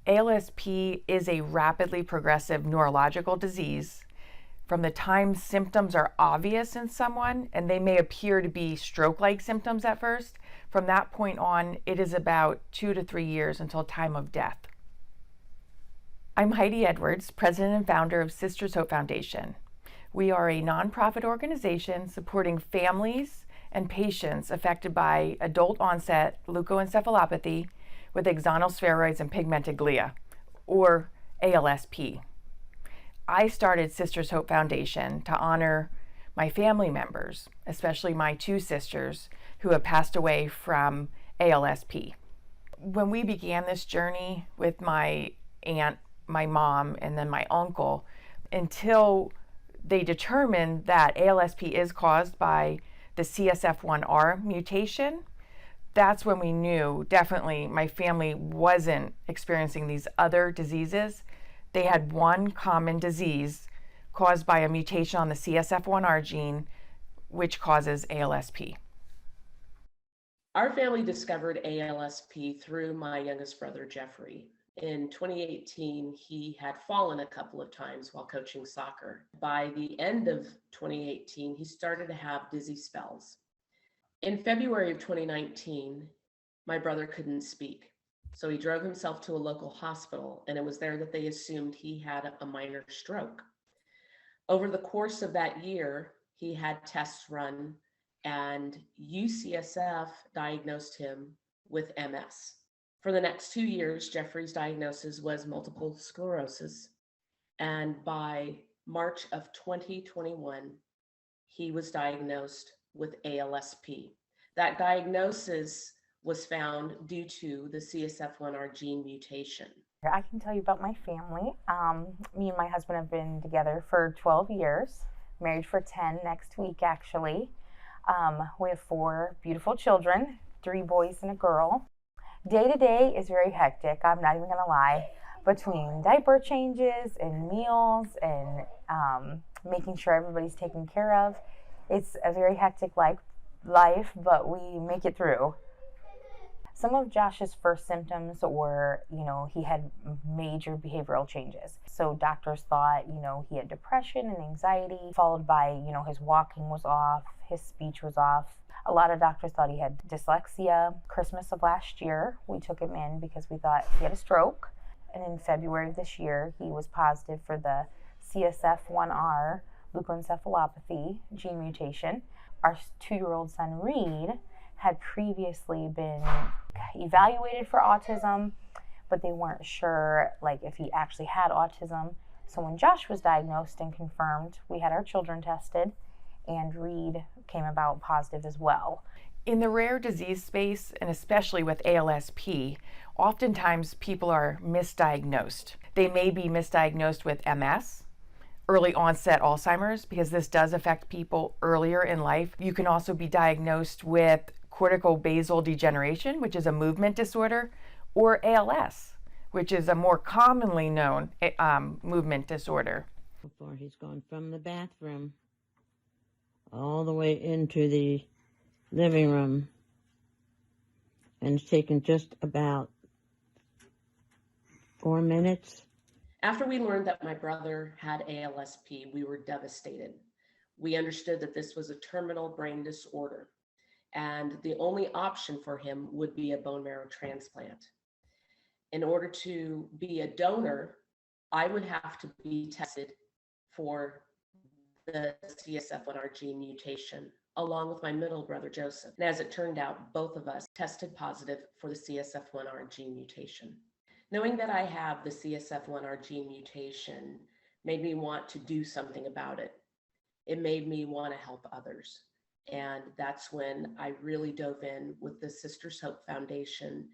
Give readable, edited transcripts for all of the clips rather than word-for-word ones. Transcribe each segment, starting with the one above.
ALSP is a rapidly progressive neurological disease. From the time symptoms are obvious in someone, and they may appear to be stroke-like symptoms at first, from that point on, it is about 2 to 3 years until time of death. I'm Heidi Edwards, president and founder of Sisters Hope Foundation. We are a nonprofit organization supporting families and patients affected by adult-onset leukoencephalopathy with axonal spheroids and pigmented glia, or ALSP. I started Sisters Hope Foundation to honor my family members, especially my 2 sisters who have passed away from ALSP. When we began this journey with my aunt, my mom, and then my uncle, until they determined that ALSP is caused by the CSF1R mutation, that's when we knew definitely my family wasn't experiencing these other diseases. They had one common disease caused by a mutation on the CSF1R gene, which causes ALSP. Our family discovered ALSP through my youngest brother, Jeffrey. In 2018, he had fallen a couple of times while coaching soccer. By the end of 2018, he started to have dizzy spells. In February of 2019, my brother couldn't speak. So he drove himself to a local hospital, and it was there that they assumed he had a minor stroke. Over the course of that year, he had tests run, and UCSF diagnosed him with MS. For the next 2 years, Jeffrey's diagnosis was multiple sclerosis, and by March of 2021, he was diagnosed with ALSP. That diagnosis was found due to the CSF1R gene mutation. I can tell you about my family. Me and my husband have been together for 12 years, married for 10 next week actually. We have 4 beautiful children, 3 boys and a girl. Day to day is very hectic, I'm not even gonna lie, between diaper changes and meals and making sure everybody's taken care of. It's a very hectic life, but we make it through. Some of Josh's first symptoms were, he had major behavioral changes. So doctors thought, he had depression and anxiety, followed by, his walking was off, his speech was off. A lot of doctors thought he had dyslexia. Christmas of last year, we took him in because we thought he had a stroke. And in February of this year, he was positive for the CSF1R leukoencephalopathy gene mutation. Our 2-year-old son, Reed, had previously been evaluated for autism, but they weren't sure if he actually had autism. So when Josh was diagnosed and confirmed, we had our children tested, and Reed came about positive as well. In the rare disease space, and especially with ALSP, oftentimes people are misdiagnosed. They may be misdiagnosed with MS, early onset Alzheimer's, because this does affect people earlier in life. You can also be diagnosed with cortical basal degeneration, which is a movement disorder, or ALS, which is a more commonly known movement disorder. Before he's gone from the bathroom all the way into the living room, and it's taken just about 4 minutes. After we learned that my brother had ALSP, we were devastated. We understood that this was a terminal brain disorder, and the only option for him would be a bone marrow transplant. In order to be a donor, I would have to be tested for the CSF1R gene mutation, along with my middle brother, Joseph. And as it turned out, both of us tested positive for the CSF1R gene mutation. Knowing that I have the CSF1R gene mutation made me want to do something about it. It made me want to help others. And that's when I really dove in with the Sisters Hope Foundation,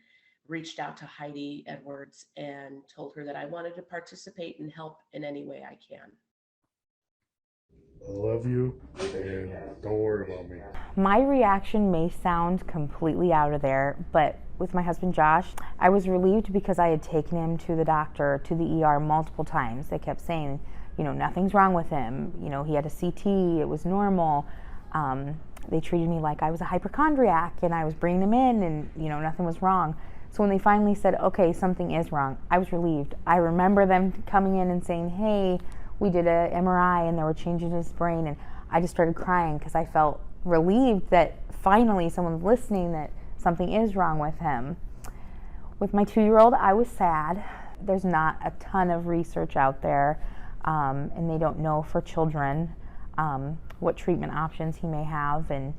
reached out to Heidi Edwards and told her that I wanted to participate and help in any way I can. I love you, and don't worry about me. My reaction may sound completely out of there, but with my husband Josh, I was relieved because I had taken him to the doctor, to the ER multiple times. They kept saying, nothing's wrong with him. He had a CT, it was normal. They treated me like I was a hypochondriac and I was bringing him in and, nothing was wrong. So when they finally said, okay, something is wrong, I was relieved. I remember them coming in and saying, hey, we did a MRI and there were changes in his brain, and I just started crying because I felt relieved that finally someone's listening, that something is wrong with him. With my 2-year-old, I was sad. There's not a ton of research out there, and they don't know for children what treatment options he may have. And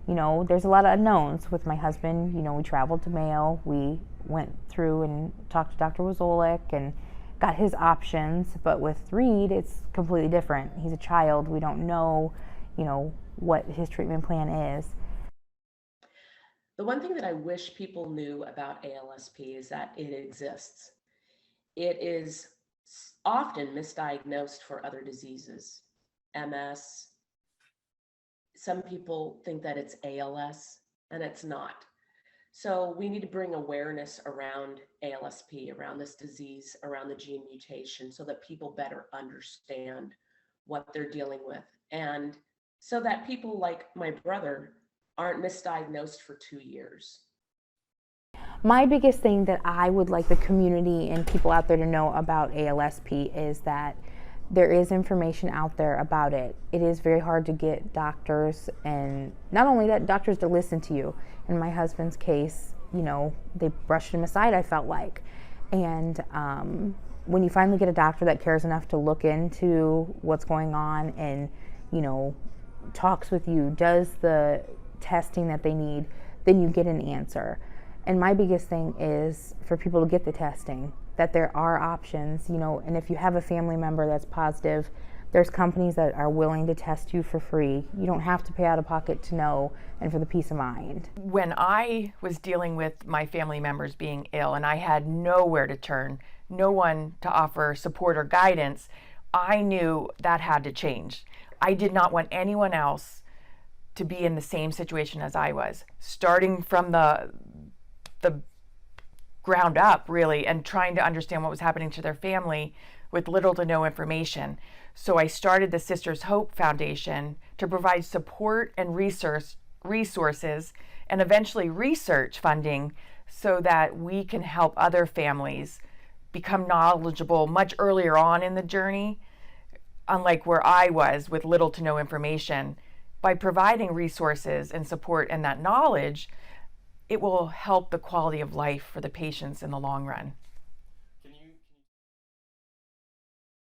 there's a lot of unknowns. With my husband, we traveled to Mayo. We went through and talked to Dr. Wazolik and got his options. But with Reed, it's completely different. He's a child. We don't know, what his treatment plan is. The one thing that I wish people knew about ALSP is that it exists. It is often misdiagnosed for other diseases, MS. Some people think that it's ALS, and it's not. So we need to bring awareness around ALSP, around this disease, around the gene mutation, so that people better understand what they're dealing with. And so that people like my brother aren't misdiagnosed for 2 years. My biggest thing that I would like the community and people out there to know about ALSP is that there is information out there about it. It is very hard to get doctors, and not only that, doctors to listen to you. In my husband's case, they brushed him aside, I felt like. And when you finally get a doctor that cares enough to look into what's going on and, talks with you, does the testing that they need, then you get an answer. And my biggest thing is for people to get the testing, that there are options, and if you have a family member that's positive, there's companies that are willing to test you for free. You don't have to pay out of pocket to know, and for the peace of mind. When I was dealing with my family members being ill and I had nowhere to turn, no one to offer support or guidance, I knew that had to change. I did not want anyone else to be in the same situation as I was, starting from the ground up, really, and trying to understand what was happening to their family with little to no information. So I started the Sisters Hope Foundation to provide support and resources and eventually research funding so that we can help other families become knowledgeable much earlier on in the journey, unlike where I was with little to no information. By providing resources and support and that knowledge, it will help the quality of life for the patients in the long run.